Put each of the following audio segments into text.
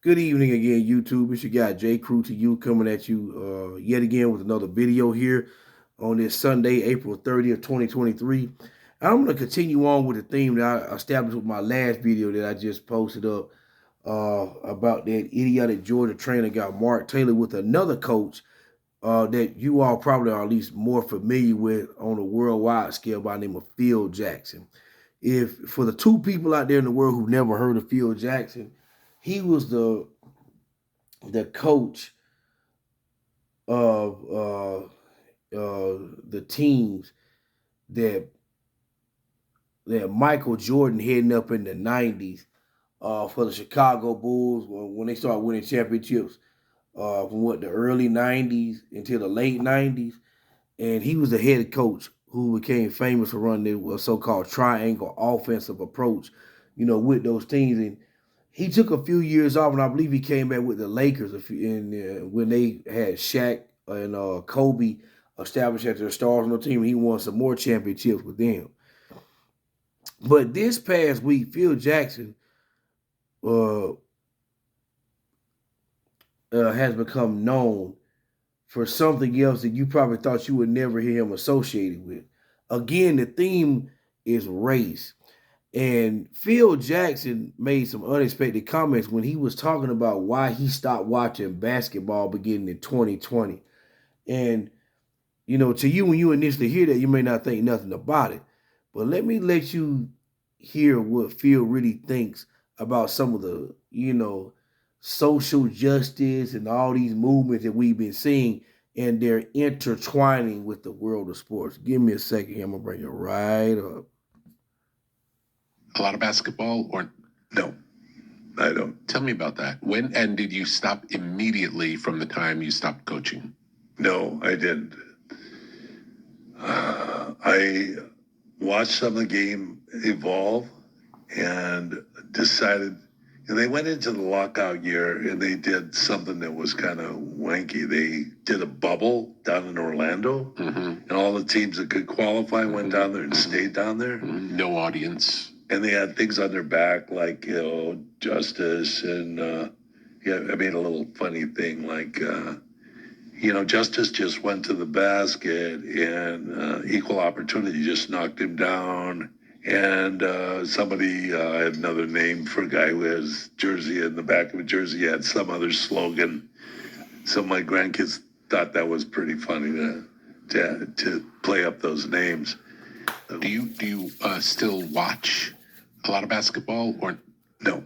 Good evening again, YouTube. It's your guy J Crew to you coming at you yet again with another video here on this Sunday, April 30th, 2023. And I'm going to continue on with the theme that I established with my last video that I just posted up about that idiotic Georgia trainer got Mark Taylor with another coach that you all probably are at least more familiar with on a worldwide scale by the name of Phil Jackson. If for the two people out there in the world who've never heard of Phil Jackson, he was the coach of the teams that Michael Jordan heading up in the '90s for the Chicago Bulls when they started winning championships from the early '90s until the late '90s, and he was the head coach who became famous for running the so-called triangle offensive approach, with those teams. And he took a few years off, and I believe he came back with the Lakers when they had Shaq and Kobe established as their stars on the team. And he won some more championships with them. But this past week, Phil Jackson uh, has become known for something else that you probably thought you would never hear him associated with. Again, the theme is race. And Phil Jackson made some unexpected comments when he was talking about why he stopped watching basketball beginning in 2020. And, to you, when you initially hear that, you may not think nothing about it. But let you hear what Phil really thinks about some of the, social justice and all these movements that we've been seeing, and they're intertwining with the world of sports. Give me a second here. I'm going to bring it right up. A lot of basketball or no? I don't. Tell me about that. When and did you stop immediately from the time you stopped coaching? No, I didn't. I watched some of the game evolve and decided, and they went into the lockout year and they did something that was kind of wanky. They did a bubble down in Orlando, and all the teams that could qualify went down there and stayed down there. No audience. And they had things on their back like, justice and, I made a little funny thing like, Justice just went to the basket and equal opportunity just knocked him down. And somebody had another name for a guy who has jersey in the back of a jersey, had some other slogan. So my grandkids thought that was pretty funny to play up those names. Do you still watch a lot of basketball or no?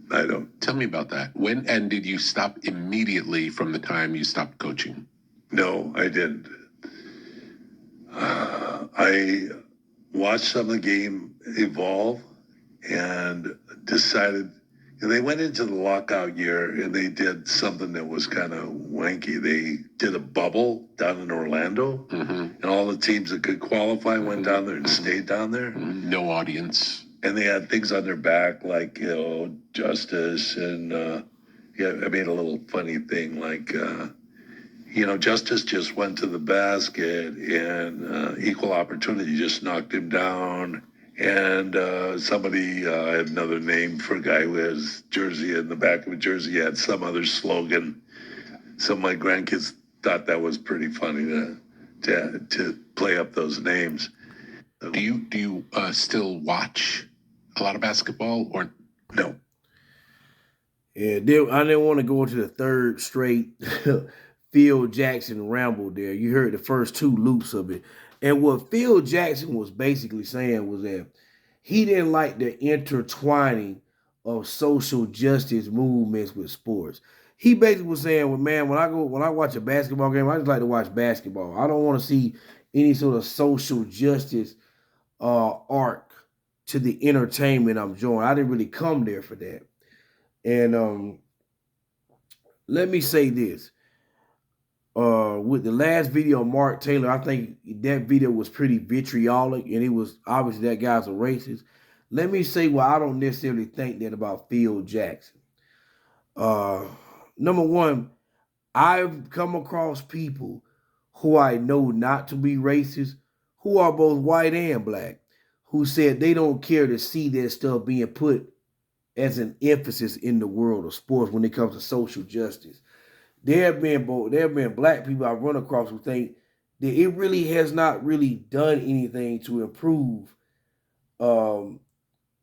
I don't. Tell me about that. When and did you stop immediately from the time you stopped coaching? No, I didn't. I watched some of the game evolve and decided, and they went into the lockout year and they did something that was kind of wanky. They did a bubble down in Orlando, and all the teams that could qualify went down there and stayed down there. No audience. And they had things on their back like, justice and, I made a little funny thing like, Justice just went to the basket and equal opportunity just knocked him down. And somebody had another name for a guy who has jersey in the back of a jersey, had some other slogan. So my grandkids thought that was pretty funny to play up those names. Do you still watch a lot of basketball or no? Yeah, I didn't want to go into the third straight Phil Jackson ramble there. You heard the first two loops of it. And what Phil Jackson was basically saying was that he didn't like the intertwining of social justice movements with sports. He basically was saying, well, man, when I watch a basketball game, I just like to watch basketball. I don't want to see any sort of social justice arc to the entertainment I'm enjoying. I didn't really come there for that. And let me say this. With the last video of Mark Taylor, I think that video was pretty vitriolic, and it was obviously that guy's a racist. Let me say why I don't necessarily think that about Phil Jackson. Number one, I've come across people who I know not to be racist, who are both white and black, who said they don't care to see that stuff being put as an emphasis in the world of sports when it comes to social justice. There have been black people I've run across who think that it really has not really done anything to improve um,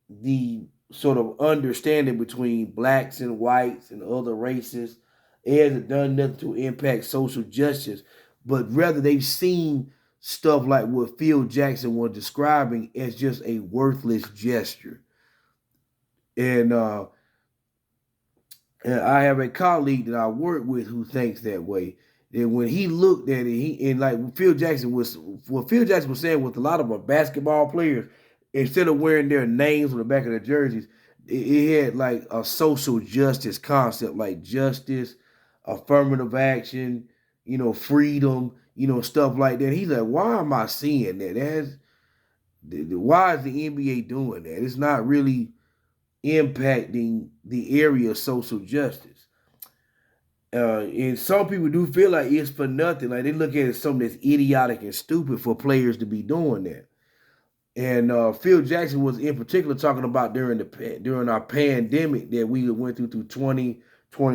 the sort of understanding between blacks and whites and other races. It hasn't done nothing to impact social justice, but rather they've seen stuff like what Phil Jackson was describing as just a worthless gesture. And and I have a colleague that I work with who thinks that way. That when he looked at it, he and like Phil Jackson was what Phil Jackson was saying with a lot of our basketball players, instead of wearing their names on the back of their jerseys, it had like a social justice concept, like justice, affirmative action, freedom, stuff like that. He's like, why am I seeing that? Why is the NBA doing that? It's not really impacting the area of social justice. And some people do feel like it's for nothing. Like they look at it as something that's idiotic and stupid for players to be doing that. And Phil Jackson was in particular talking about during our pandemic that we went through 2020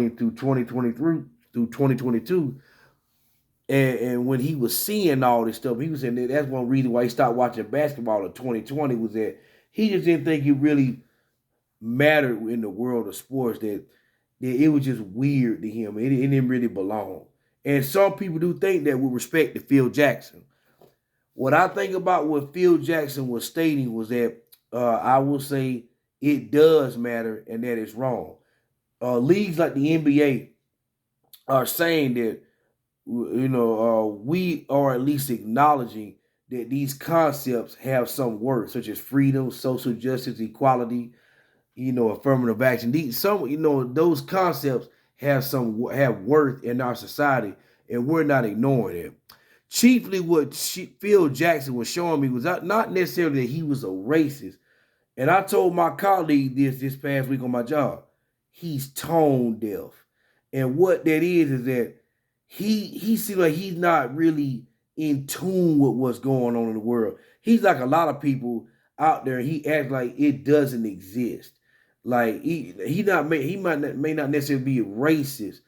through 2023 through 2022. And when he was seeing all this stuff, he was saying that's one reason why he stopped watching basketball in 2020 was that he just didn't think it really mattered in the world of sports, that it was just weird to him. It didn't really belong. And some people do think that with respect to Phil Jackson. What I think about what Phil Jackson was stating was that I will say it does matter and that it's wrong. Leagues like the NBA are saying that we are at least acknowledging that these concepts have some worth, such as freedom, social justice, equality, affirmative action. Those concepts have worth in our society, and we're not ignoring it. Chiefly, what Phil Jackson was showing me was not necessarily that he was a racist. And I told my colleague this past week on my job. He's tone deaf, and what that is that he seems like he's not really in tune with what's going on in the world. He's like a lot of people out there. He acts like it doesn't exist. Like he may not necessarily be racist,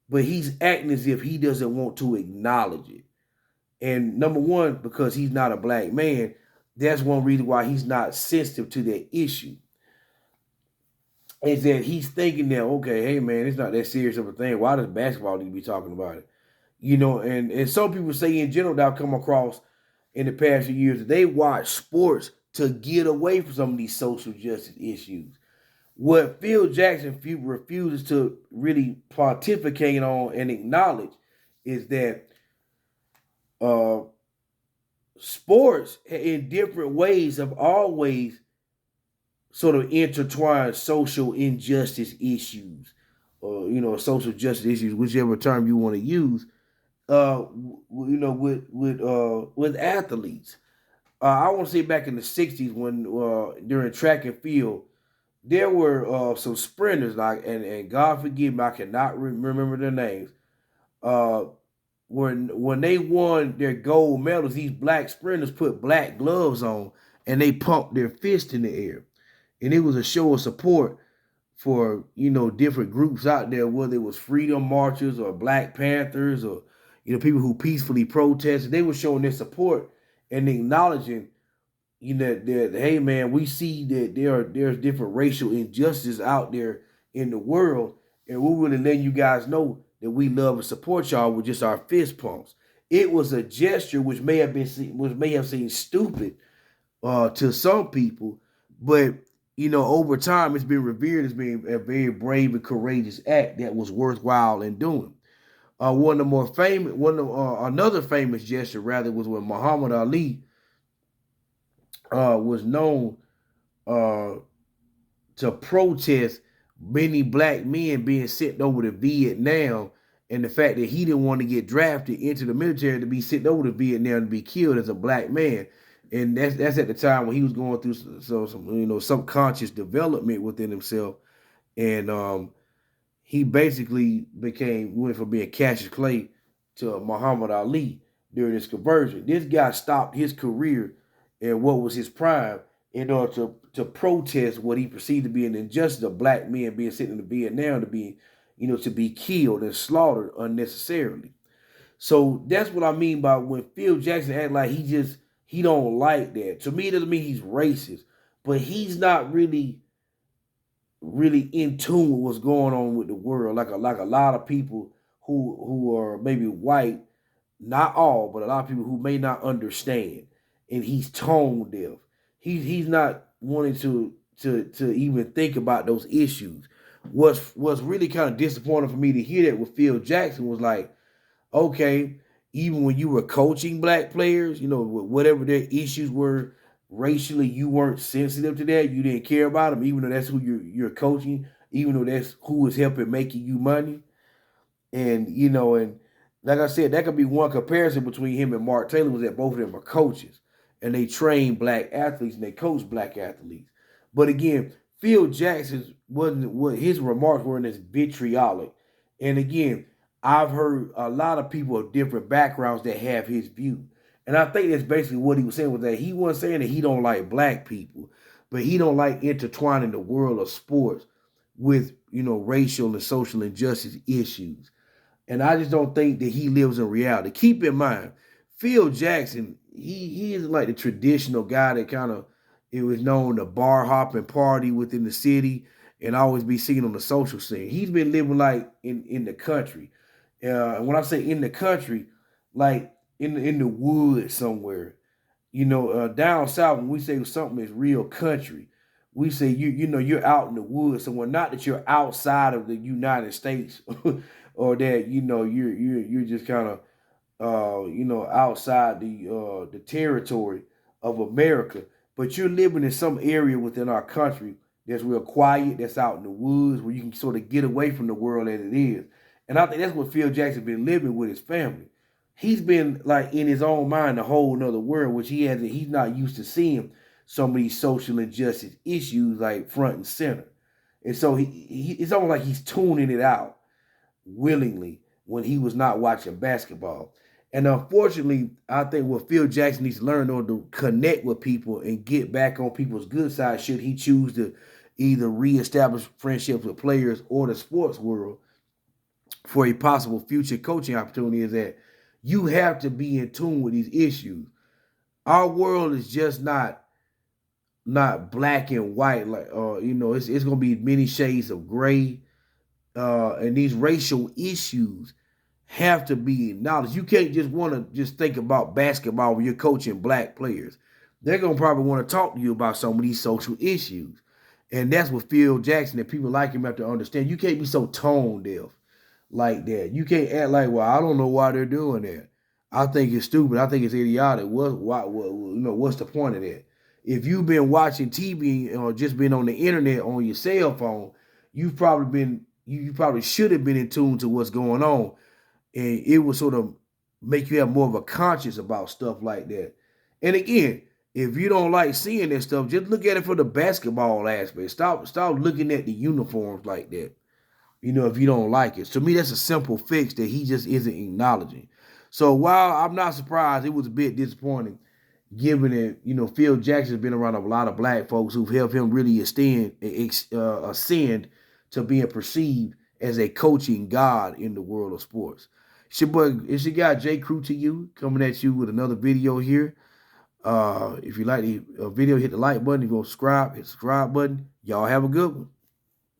but he's acting as if he doesn't want to acknowledge it. And number one, because he's not a black man, that's one reason why he's not sensitive to that issue. Is that he's thinking that, okay, hey man, it's not that serious of a thing. Why does basketball need to be talking about it? And some people say in general that I've come across in the past few years that they watch sports to get away from some of these social justice issues. What Phil Jackson refuses to really pontificate on and acknowledge is that uh, sports in different ways have always sort of intertwined social injustice issues, or social justice issues, whichever term you want to use. With athletes. I want to say back in the '60s when during track and field, there were some sprinters like, and God forgive me, I cannot remember their names. Uh, when they won their gold medals, these black sprinters put black gloves on and they pumped their fist in the air, and it was a show of support for different groups out there, whether it was freedom marchers or Black Panthers or people who peacefully protested. They were showing their support and acknowledging that hey man, we see that there's different racial injustices out there in the world, and we're really letting you guys know that we love and support y'all with just our fist pumps. It was a gesture which may have seemed stupid to some people, but over time it's been revered as being a very brave and courageous act that was worthwhile in doing. One of the more famous, another famous gesture rather was when Muhammad Ali was known uh, to protest many black men being sent over to Vietnam, and the fact that he didn't want to get drafted into the military to be sent over to Vietnam to be killed as a black man. And that's at the time when he was going through some subconscious development within himself, and he basically went from being Cassius Clay to Muhammad Ali during his conversion. This guy stopped his career and what was his prime in order to to protest what he perceived to be an injustice of black men being sent into Vietnam to be, to be killed and slaughtered unnecessarily. So that's what I mean by when Phil Jackson act like he don't like that. To me, it doesn't mean he's racist, but he's not really in tune with what's going on with the world. Like a lot of people who are maybe white, not all, but a lot of people who may not understand, and he's tone deaf. He's not wanting to even think about those issues. What's really kind of disappointing for me to hear that with Phil Jackson was like, okay, even when you were coaching black players, whatever their issues were racially, you weren't sensitive to that. You didn't care about them, even though that's who you're coaching, even though that's who is helping making you money. And like I said, that could be one comparison between him and Mark Taylor was that both of them are coaches and they train black athletes and they coach black athletes. But again, Phil Jackson wasn't what his remarks weren't as vitriolic. And again, I've heard a lot of people of different backgrounds that have his view. And I think that's basically what he was saying was that he wasn't saying that he don't like black people, but he don't like intertwining the world of sports with, racial and social injustice issues. And I just don't think that he lives in reality. Keep in mind, Phil Jackson, he is like the traditional guy that kind of it was known to bar hop and party within the city and always be seen on the social scene. He's been living like in the country. When I say in the country, like in the woods somewhere. Down south when we say something is real country, we say you're out in the woods somewhere. Not that you're outside of the United States, or that you're just kind of outside the territory of America, but you're living in some area within our country that's real quiet, that's out in the woods where you can sort of get away from the world as it is. And I think that's what Phil Jackson been living with his family. He's been like in his own mind a whole nother world, which he's not used to seeing some of these social injustice issues like front and center. And so it's almost like he's tuning it out willingly when he was not watching basketball. And unfortunately, I think what Phil Jackson needs to learn in order to connect with people and get back on people's good side, should he choose to either reestablish friendships with players or the sports world for a possible future coaching opportunity, is that you have to be in tune with these issues. Our world is just not black and white. Like it's gonna be many shades of gray. And these racial issues have to be acknowledged. You can't just want to just think about basketball when you're coaching black players. They're going to probably want to talk to you about some of these social issues. And that's what Phil Jackson and people like him have to understand. You can't be so tone deaf like that. You can't act like, well, I don't know why they're doing that. I think it's stupid. I think it's idiotic. What's the point of that? If you've been watching TV or just been on the internet on your cell phone, you probably should have been in tune to what's going on. And it will sort of make you have more of a conscience about stuff like that. And again, if you don't like seeing that stuff, just look at it for the basketball aspect. Stop looking at the uniforms like that. If you don't like it. To me, that's a simple fix that he just isn't acknowledging. So while I'm not surprised, it was a bit disappointing, given that, Phil Jackson's been around a lot of black folks who've helped him really ascend to being perceived as a coaching god in the world of sports. It's your guy J. Crew to you, coming at you with another video here. If you like the video, hit the like button. If you want to subscribe, hit the subscribe button. Y'all have a good one.